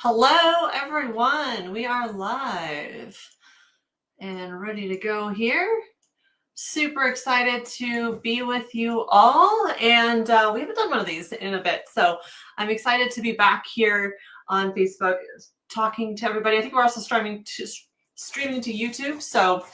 Hello, everyone. We are live and ready to go here. Super excited to be with you all. And we haven't done one of these in a bit. So I'm excited to be back here on Facebook talking to everybody. I think we're also streaming to YouTube. So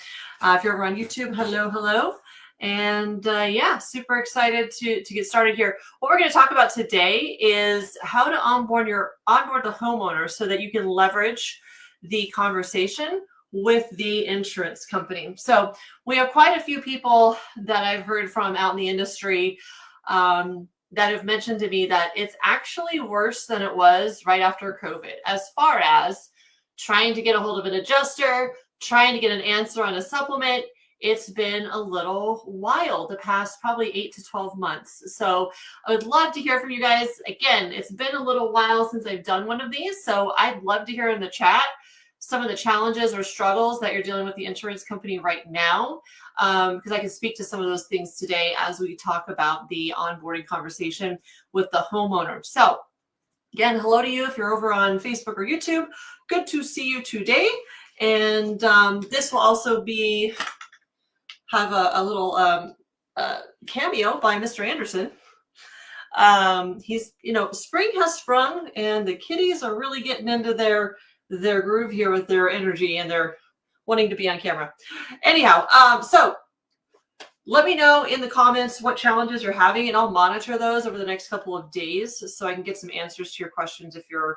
if you're over on YouTube, hello. And yeah, super excited to get started here. What we're going to talk about today is how to onboard the homeowner so that you can leverage the conversation with the insurance company. So we have quite a few people that I've heard from out in the industry that have mentioned to me that it's actually worse than it was right after COVID, as far as trying to get a hold of an adjuster, trying to get an answer on a supplement. It's been a little while, the past probably 8 to 12 months. So I would love to hear from you guys. Again, it's been a little while since I've done one of these. So I'd love to hear in the chat some of the challenges or struggles that you're dealing with the insurance company right now. Because I can speak to some of those things today as we talk about the onboarding conversation with the homeowner. So again, hello to you if you're over on Facebook or YouTube. Good to see you today. And this will also have a little cameo by Mr. Anderson. He's, spring has sprung and the kitties are really getting into their groove here with their energy and they're wanting to be on camera. Anyhow, so let me know in the comments what challenges you're having and I'll monitor those over the next couple of days so I can get some answers to your questions if you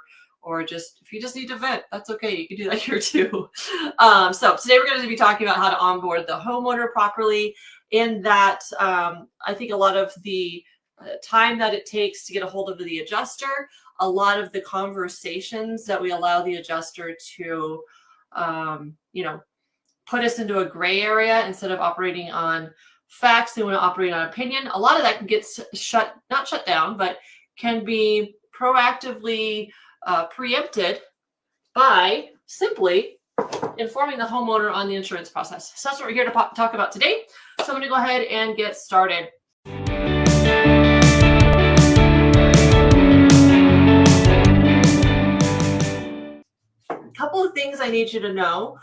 just need to vent, that's okay. You can do that here too. So today we're going to be talking about how to onboard the homeowner properly in that I think a lot of the time that it takes to get a hold of the adjuster, a lot of the conversations that we allow the adjuster to, put us into a gray area instead of operating on facts. They want to operate on opinion. A lot of that can get not shut down, but can be proactively preempted by simply informing the homeowner on the insurance process. So that's what we're here to talk about today. So I'm going to go ahead and get started. A couple of things I need you to know,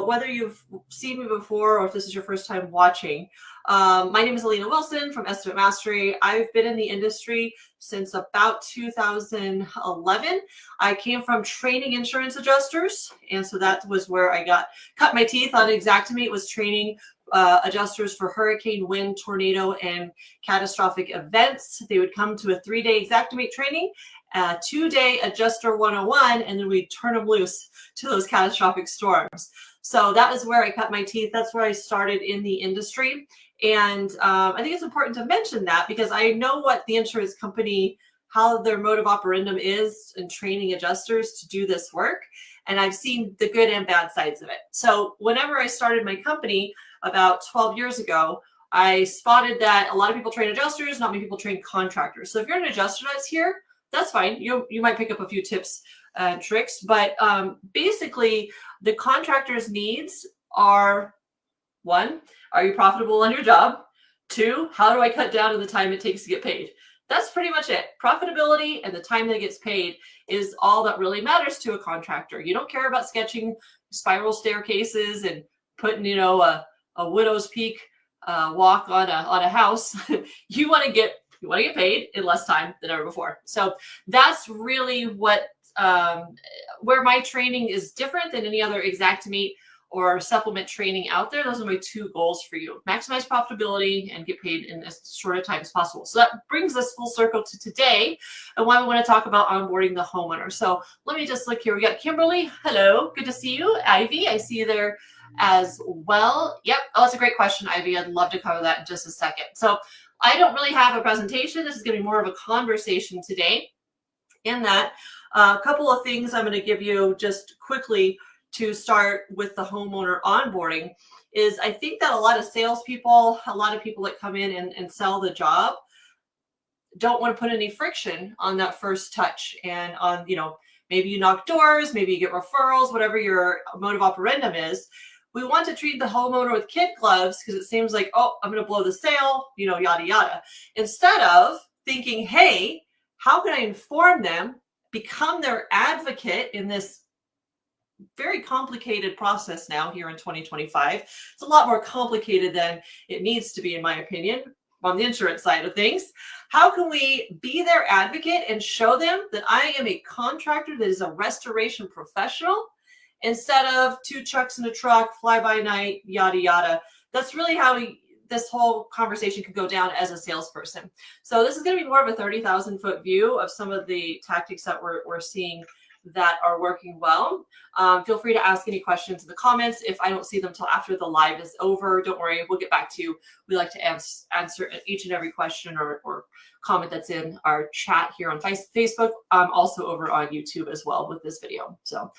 whether you've seen me before or if this is your first time watching. My name is Alena Wilson from Estimate Mastery. I've been in the industry since about 2011. I came from training insurance adjusters, and so that was where I cut my teeth on Xactimate, was training adjusters for hurricane, wind, tornado, and catastrophic events. They would come to a 3-day Xactimate training, 2-day adjuster 101, and then we turn them loose to those catastrophic storms. So that is where I cut my teeth. That's where I started in the industry. And I think it's important to mention that because I know what the insurance company, how their mode of operandum is in training adjusters to do this work. And I've seen the good and bad sides of it. So whenever I started my company about 12 years ago, I spotted that a lot of people train adjusters, not many people train contractors. So if you're an adjuster that's here, that's fine. You might pick up a few tips and tricks, but basically the contractor's needs are: 1, are you profitable on your job? 2, how do I cut down on the time it takes to get paid? That's pretty much it. Profitability and the time that gets paid is all that really matters to a contractor. You don't care about sketching spiral staircases and putting, a widow's peak walk on a house. You want to get paid in less time than ever before. So that's really what where my training is different than any other Xactimate or supplement training out there. Those are my 2 goals for you: maximize profitability and get paid in as short a time as possible. So that brings us full circle to today and why we want to talk about onboarding the homeowner. So let me just look here. We got Kimberly. Hello. Good to see you. Ivy, I see you there as well. Yep. Oh, that's a great question, Ivy. I'd love to cover that in just a second. So I don't really have a presentation. This is going to be more of a conversation today. In that, a couple of things I'm going to give you just quickly to start with the homeowner onboarding is I think that a lot of salespeople, a lot of people that come in and sell the job don't want to put any friction on that first touch. And on, maybe you knock doors, maybe you get referrals, whatever your mode of operandum is. We want to treat the homeowner with kid gloves because it seems like, oh, I'm going to blow the sale, yada, yada. Instead of thinking, hey, how can I inform them become their advocate in this very complicated process now here in 2025. It's a lot more complicated than it needs to be, in my opinion, on the insurance side of things. How can we be their advocate and show them that I am a contractor that is a restoration professional instead of two trucks in a truck, fly by night, yada, yada. That's really how this whole conversation could go down as a salesperson. So this is going to be more of a 30,000 foot view of some of the tactics that we're seeing that are working well. Feel free to ask any questions in the comments. If I don't see them till after the live is over, don't worry, we'll get back to you. We like to answer each and every question or comment that's in our chat here on Facebook, also over on YouTube as well with this video. So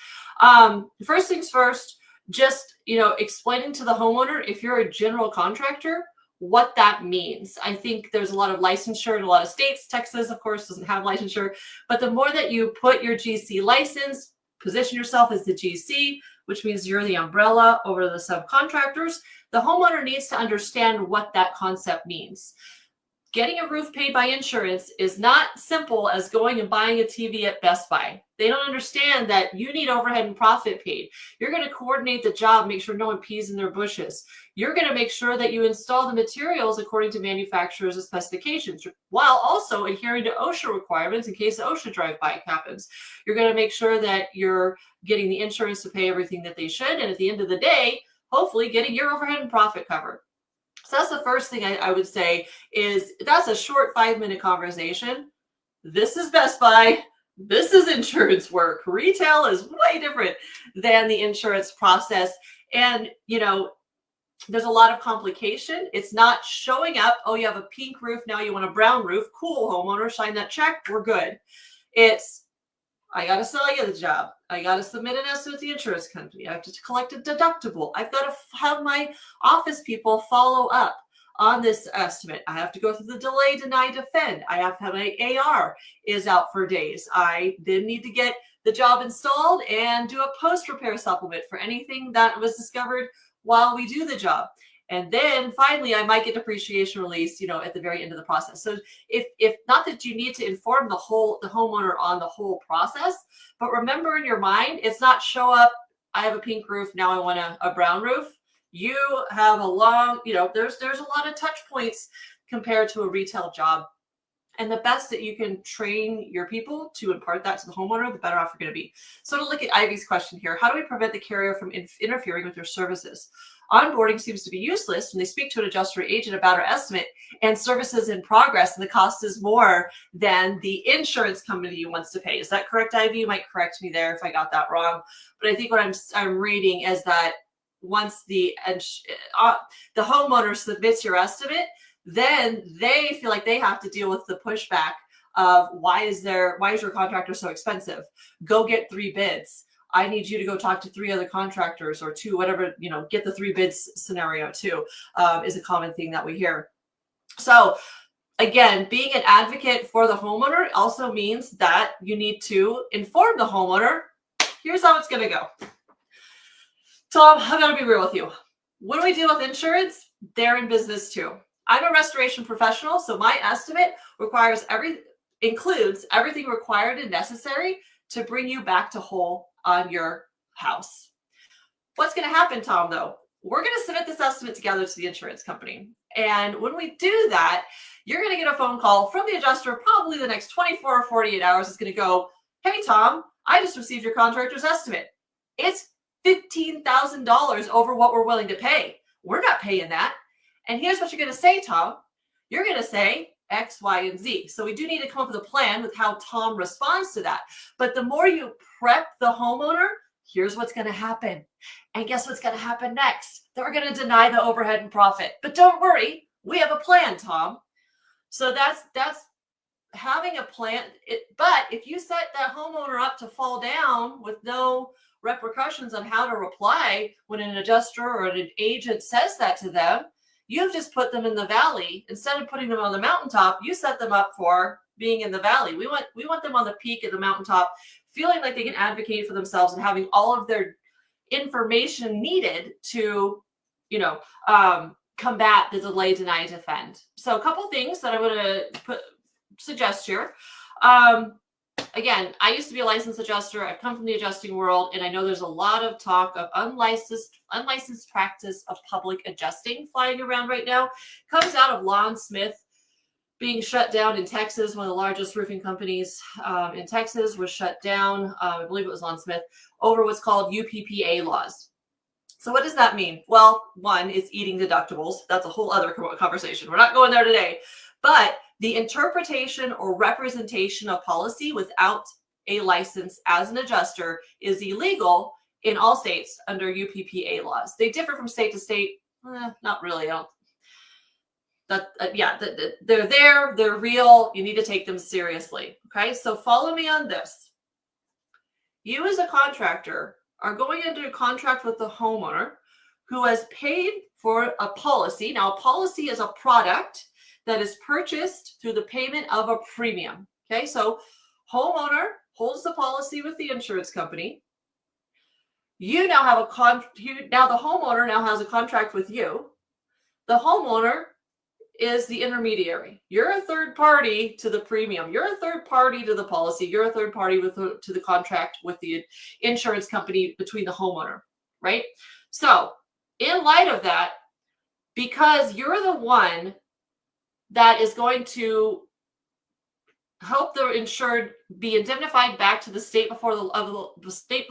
first things first, just, explaining to the homeowner, if you're a general contractor, what that means. I think there's a lot of licensure in a lot of states. Texas, of course, doesn't have licensure, but the more that you put your GC license, position yourself as the GC, which means you're the umbrella over the subcontractors, the homeowner needs to understand what that concept means. Getting a roof paid by insurance is not simple as going and buying a TV at Best Buy. They don't understand that you need overhead and profit paid. You're going to coordinate the job, make sure no one pees in their bushes. You're going to make sure that you install the materials according to manufacturer's specifications, while also adhering to OSHA requirements in case the OSHA drive-by happens. You're going to make sure that you're getting the insurance to pay everything that they should, and at the end of the day, hopefully getting your overhead and profit covered. So that's the first thing I would say is that's a short 5-minute conversation. This is Best Buy. This is insurance work. Retail is way different than the insurance process. And, there's a lot of complication. It's not showing up, oh, you have a pink roof, now you want a brown roof. Cool, homeowner, sign that check, we're good. It's, I got to sell you the job. I got to submit an estimate to the insurance company. I have to collect a deductible. I've got to have my office people follow up on this estimate. I have to go through the delay, deny, defend. I have to have my AR is out for days. I then need to get the job installed and do a post-repair supplement for anything that was discovered while we do the job. And then finally, I might get depreciation release, at the very end of the process. So if not that you need to inform the homeowner on the whole process, but remember in your mind, it's not show up, I have a pink roof, now I want a brown roof. You have a long, there's a lot of touch points compared to a retail job. And the best that you can train your people to impart that to the homeowner, the better off you're going to be. So to look at Ivy's question here, how do we prevent the carrier from interfering with your services? Onboarding seems to be useless when they speak to an adjuster or agent about our estimate and services in progress, and the cost is more than the insurance company wants to pay. Is that correct, Ivy? You might correct me there if I got that wrong. But I think what I'm reading is that once the homeowner submits your estimate, then they feel like they have to deal with the pushback of why is your contractor so expensive? Go get 3 bids. I need you to go talk to 3 other contractors or 2, whatever, get the 3 bids scenario too, is a common thing that we hear. So again, being an advocate for the homeowner also means that you need to inform the homeowner. Here's how it's going to go. Tom, I'm going to be real with you. When we deal with insurance, they're in business too. I'm a restoration professional, so my estimate includes everything required and necessary to bring you back to whole on your house. What's going to happen, Tom, though? We're going to submit this estimate together to the insurance company. And when we do that, you're going to get a phone call from the adjuster, probably the next 24 or 48 hours. It's going to go, hey, Tom, I just received your contractor's estimate. It's $15,000 over what we're willing to pay. We're not paying that. And here's what you're going to say, Tom. You're going to say X, Y, and Z. So we do need to come up with a plan with how Tom responds to that. But the more you prep the homeowner, here's what's going to happen. And guess what's going to happen next? They're going to deny the overhead and profit. But don't worry, we have a plan, Tom. So that's having a plan. But if you set that homeowner up to fall down with no repercussions on how to reply when an adjuster or an agent says that to them, you've just put them in the valley. Instead of putting them on the mountaintop, you set them up for being in the valley. We want them on the peak of the mountaintop, feeling like they can advocate for themselves and having all of their information needed to, combat the delay, deny, defend. So a couple things that I'm going to suggest here. again, I used to be a licensed adjuster. I've come from the adjusting world, and I know there's a lot of talk of unlicensed practice of public adjusting flying around right now. Comes out of Lawn Smith being shut down in Texas. One of the largest roofing companies in Texas was shut down. I believe it was Lawn Smith, over what's called UPPA laws. So what does that mean? Well, one is eating deductibles. That's a whole other conversation. We're not going there today. But the interpretation or representation of policy without a license as an adjuster is illegal in all states under UPPA laws. They differ from state to state. Not really. They're there. They're real. You need to take them seriously. Okay, so follow me on this. You as a contractor are going into a contract with the homeowner who has paid for a policy. Now, a policy is a product that is purchased through the payment of a premium. Okay, so homeowner holds the policy with the insurance company. You now have now the homeowner now has a contract with you. The homeowner is the intermediary. You're a third party to the premium. You're a third party to the policy. You're a third party to the contract with the insurance company between the homeowner, right? So in light of that, because you're the one that is going to help the insured be indemnified back to the state before the state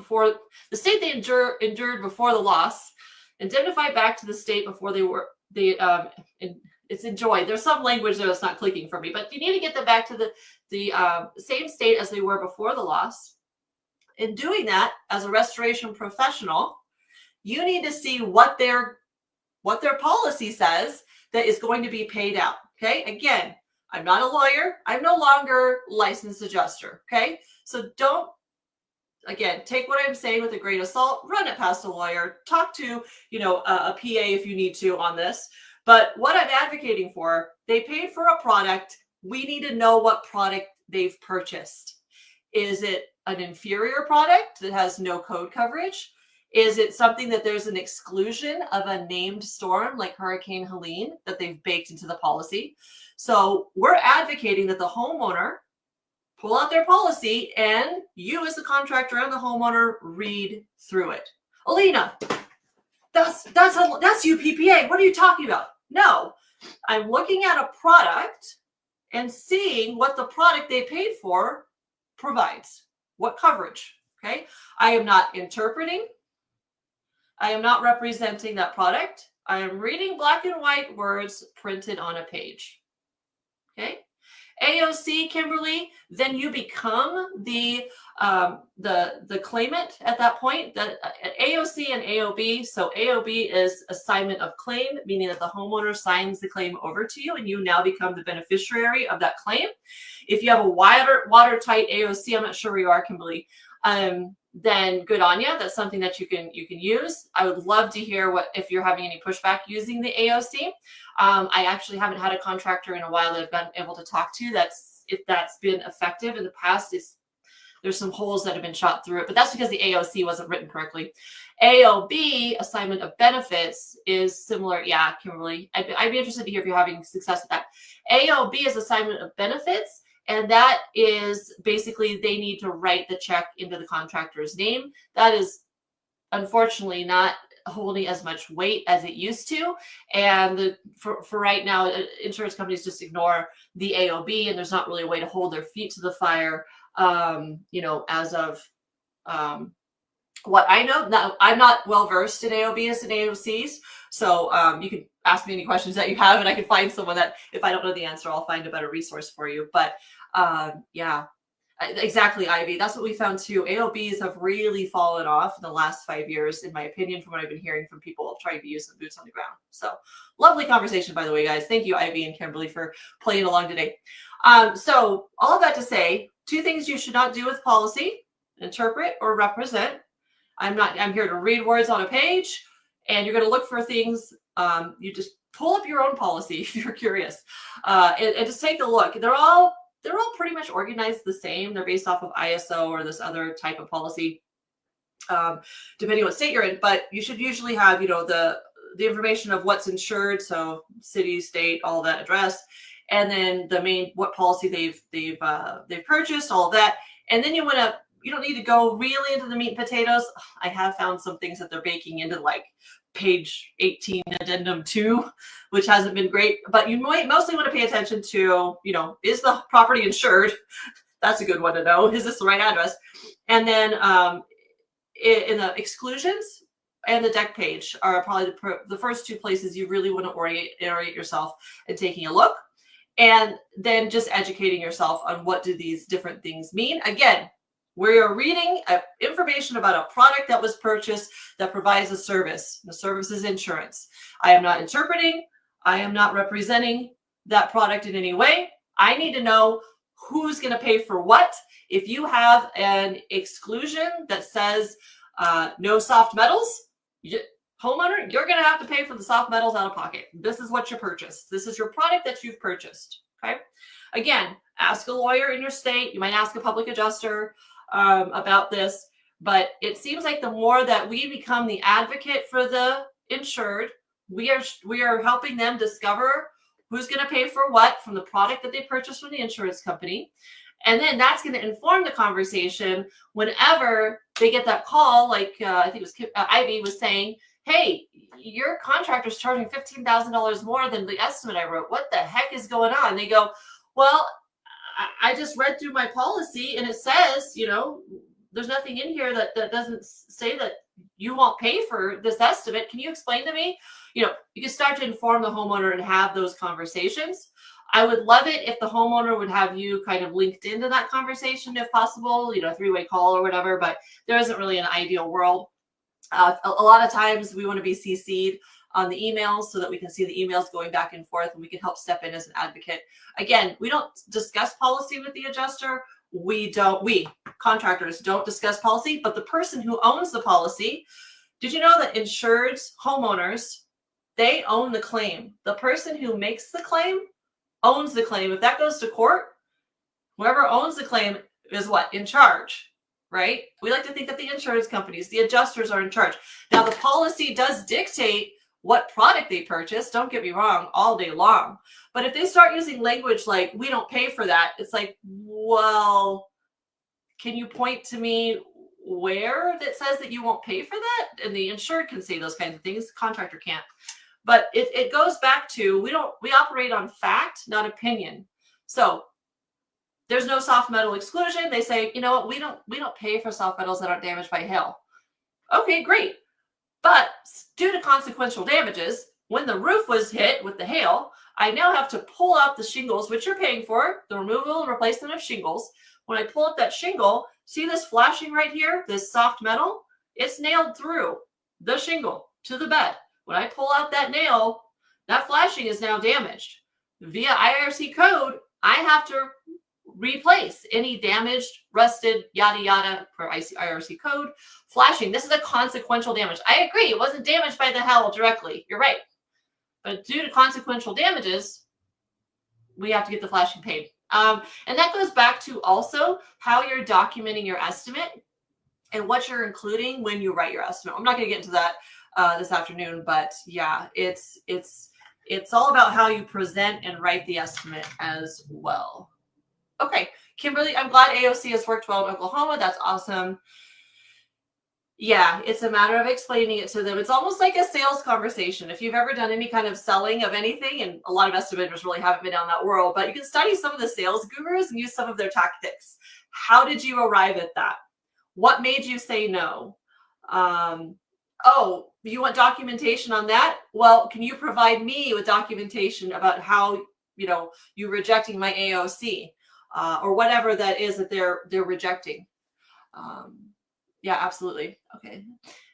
they endured before the loss, indemnified back to the state before it's enjoyed. There's some language there that's not clicking for me, but you need to get them back to the same state as they were before the loss. In doing that, as a restoration professional, you need to see what their policy says that is going to be paid out. Okay, again, I'm not a lawyer. I'm no longer licensed adjuster. Okay, so don't, again, take what I'm saying with a grain of salt, run it past a lawyer, talk to, a PA if you need to on this. But what I'm advocating for, they paid for a product. We need to know what product they've purchased. Is it an inferior product that has no code coverage? Is it something that there's an exclusion of a named storm like Hurricane Helene that they've baked into the policy? So we're advocating that the homeowner pull out their policy and you as the contractor and the homeowner read through it. Alena, that's UPPA. What are you talking about? No, I'm looking at a product and seeing what the product they paid for provides. What coverage? Okay. I am not interpreting. I am not representing that product. I am reading black and white words printed on a page. Okay. AOC, Kimberly, then you become the claimant at that point. That AOC and AOB. So AOB is assignment of claim, meaning that the homeowner signs the claim over to you, and you now become the beneficiary of that claim. If you have a watertight AOC, I'm not sure where you are, Kimberly. Then good on you. That's something that you can use. I would love to hear if you're having any pushback using the AOC. I actually haven't had a contractor in a while that I've been able to talk to if that's been effective. In the past, there's some holes that have been shot through it, but that's because the AOC wasn't written correctly. AOB, assignment of benefits, is similar. Yeah, Kimberly, I'd be interested to hear if you're having success with that. AOB is assignment of benefits. And that is basically they need to write the check into the contractor's name. That is unfortunately not holding as much weight as it used to. And for right now, insurance companies just ignore the AOB, and there's not really a way to hold their feet to the fire, as of what I know. Now, I'm not well versed in AOBs and AOCs, so you can ask me any questions that you have, and I can find someone that, if I don't know the answer, I'll find a better resource for you. But exactly, Ivy. That's what we found too. AOBs have really fallen off in the last 5 years, in my opinion, from what I've been hearing from people trying to use the boots on the ground. So lovely conversation, by the way, guys. Thank you, Ivy and Kimberly, for playing along today. So all of that to say, 2 things you should not do with policy: interpret or represent. I'm here to read words on a page, and you're going to look for things. You just pull up your own policy if you're curious, and just take a look. They're all pretty much organized the same. They're based off of ISO or this other type of policy, depending on what state you're in. But you should usually have, the information of what's insured, so city, state, all that, address, and then what policy they've purchased, all of that. And then you don't need to go really into the meat and potatoes. I have found some things that they're baking into like page 18 addendum 2, which hasn't been great, but you might mostly want to pay attention to, is the property insured? That's a good one to know. Is this the right address? And then in the exclusions and the deck page are probably the first two places you really want to orient yourself and taking a look, and then just educating yourself on what do these different things mean. Again, we are reading information about a product that was purchased that provides a service. The service is insurance. I am not interpreting. I am not representing that product in any way. I need to know who's going to pay for what. If you have an exclusion that says no soft metals, homeowner, you're going to have to pay for the soft metals out of pocket. This is what you purchased. This is your product that you've purchased. Okay. Again, ask a lawyer in your state. You might ask a public adjuster about this, but it seems like the more that we become the advocate for the insured, we are helping them discover who's going to pay for what from the product that they purchased from the insurance company. And then that's going to inform the conversation whenever they get that call, like I think it was Ivy was saying, hey, your contractor's charging $15,000 more than the estimate I wrote. What the heck is going on? And they go, well, I just read through my policy and it says, there's nothing in here that doesn't say that you won't pay for this estimate. Can you explain to me? You can start to inform the homeowner and have those conversations. I would love it if the homeowner would have you kind of linked into that conversation if possible, a three-way call or whatever, but there isn't really an ideal world. A lot of times we want to be CC'd on the emails so that we can see the emails going back and forth and we can help step in as an advocate. Again, we don't discuss policy with the adjuster. We contractors don't discuss policy, but the person who owns the policy, did you know that insureds, homeowners, they own the claim. The person who makes the claim owns the claim. If that goes to court, whoever owns the claim is what? In charge, right? We like to think that the insurance companies, the adjusters are in charge. Now, the policy does dictate what product they purchase, don't get me wrong, all day long. But if they start using language like, we don't pay for that, it's like, well, can you point to me where that says that you won't pay for that? And the insured can say those kinds of things, the contractor can't. But it goes back to, we operate on fact, not opinion. So there's no soft metal exclusion. They say, you know what, we don't pay for soft metals that aren't damaged by hail. Okay, great. But due to consequential damages, when the roof was hit with the hail, I now have to pull out the shingles, which you're paying for, the removal and replacement of shingles. When I pull up that shingle, see this flashing right here, this soft metal? It's nailed through the shingle to the bed. When I pull out that nail, that flashing is now damaged. Via IRC code, I have to replace any damaged, rusted, yada, yada, per IRC code, flashing. This is a consequential damage. I agree, it wasn't damaged by the hail directly. You're right. But due to consequential damages, we have to get the flashing paid. And that goes back to also how you're documenting your estimate and what you're including when you write your estimate. I'm not going to get into that this afternoon, but yeah, it's all about how you present and write the estimate as well. Okay, Kimberly, I'm glad AOC has worked well in Oklahoma. That's awesome. Yeah, it's a matter of explaining it to them. It's almost like a sales conversation. If you've ever done any kind of selling of anything, and a lot of estimators really haven't been down that world, but you can study some of the sales gurus and use some of their tactics. How did you arrive at that? What made you say no? Oh, you want documentation on that? Well, can you provide me with documentation about how, you're rejecting my AOC or whatever that is that they're rejecting? Yeah, absolutely. Okay.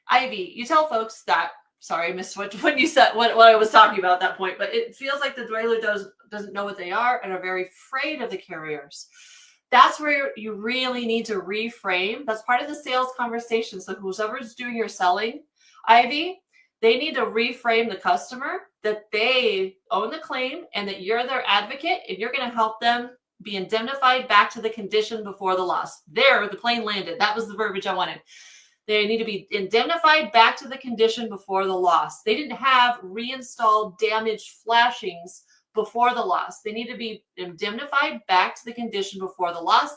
Ivy, you tell folks that, sorry, I missed what you said, what I was talking about at that point, but it feels like the dweller doesn't know what they are and are very afraid of the carriers. That's where you really need to reframe. That's part of the sales conversation. So whoever's doing your selling, Ivy, they need to reframe the customer that they own the claim and that you're their advocate and you're going to help them be indemnified back to the condition before the loss. There, the plane landed. That was the verbiage I wanted. They need to be indemnified back to the condition before the loss. They didn't have reinstalled damaged flashings before the loss. They need to be indemnified back to the condition before the loss.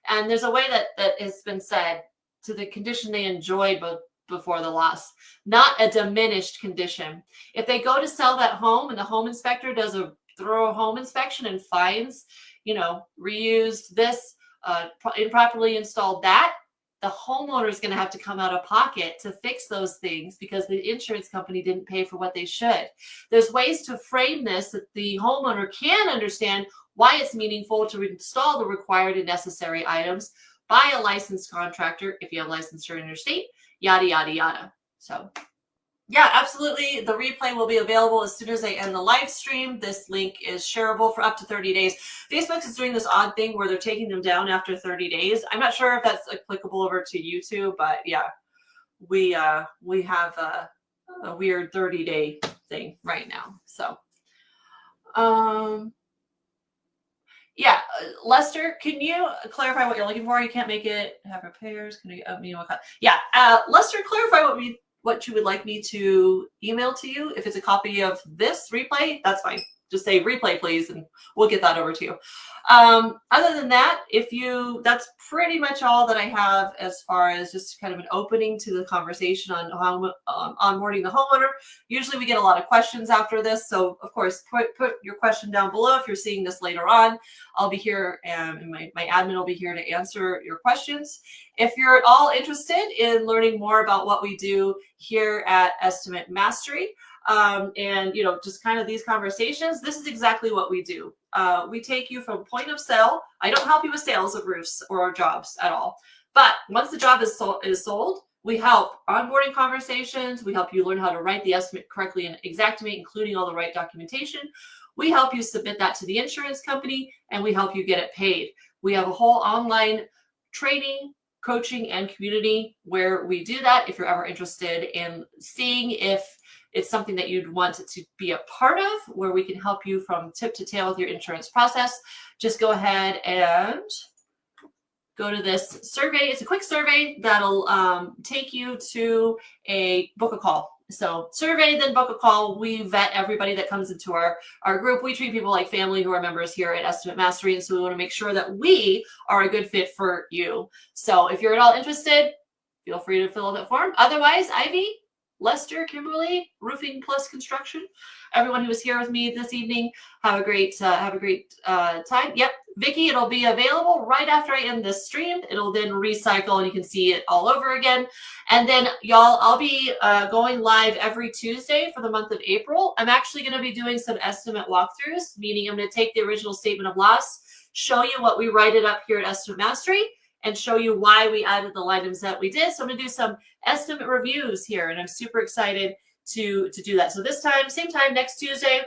And there's a way that has been said, to the condition they enjoyed before the loss, not a diminished condition. If they go to sell that home and the home inspector does a thorough home inspection and finds, reused this, improperly installed that, the homeowner is going to have to come out of pocket to fix those things because the insurance company didn't pay for what they should. There's ways to frame this that the homeowner can understand why it's meaningful to install the required and necessary items by a licensed contractor, if you have licensure in your state, yada, yada, yada. So yeah, absolutely. The replay will be available as soon as I end the live stream. This link is shareable for up to 30 days. Facebook is doing this odd thing where they're taking them down after 30 days. I'm not sure if that's applicable over to YouTube, but yeah, we have a weird 30-day thing right now. So, yeah, Lester, can you clarify what you're looking for? You can't make it. Have repairs. Can you? Yeah, Lester, clarify what you would like me to email to you. If it's a copy of this replay, that's fine. Just say replay, please, and we'll get that over to you. Other than that, that's pretty much all that I have as far as just kind of an opening to the conversation on how onboarding the homeowner. Usually we get a lot of questions after this. So of course, put your question down below. If you're seeing this later on, I'll be here and my admin will be here to answer your questions. If you're at all interested in learning more about what we do here at Estimate Mastery, and just kind of these conversations, this is exactly what we do. We take you from point of sale. I don't help you with sales of roofs or jobs at all, but once the job is sold, we help onboarding conversations. We help you learn how to write the estimate correctly and Xactimate, including all the right documentation. We help you submit that to the insurance company, and we help you get it paid. We have a whole online training, coaching, and community where we do that. If you're ever interested in seeing if it's something that you'd want to be a part of, where we can help you from tip to tail with your insurance process, just go ahead and go to this survey. It's a quick survey that'll take you to book a call. So survey, then book a call. We vet everybody that comes into our group. We treat people like family who are members here at Estimate Mastery. And so we want to make sure that we are a good fit for you. So if you're at all interested, feel free to fill out that form. Otherwise, Ivy, Lester, Kimberly, Roofing Plus Construction, everyone who was here with me this evening, have a great time. Yep, Vicky, it'll be available right after I end this stream. It'll then recycle and you can see it all over again. And then y'all, I'll be going live every Tuesday for the month of April. I'm actually going to be doing some estimate walkthroughs, meaning I'm going to take the original statement of loss, show you what we write it up here at Estimate Mastery, and show you why we added the items that we did. So I'm going to do some estimate reviews here, and I'm super excited to do that. So this time, same time next Tuesday,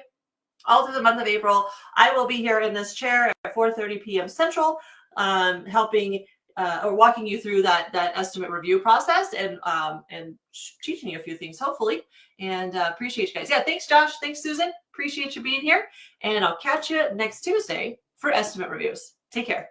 all through the month of April, I will be here in this chair at 4:30 p.m. Central, helping or walking you through that estimate review process and teaching you a few things, hopefully. And appreciate you guys. Yeah, thanks, Josh. Thanks, Susan. Appreciate you being here. And I'll catch you next Tuesday for estimate reviews. Take care.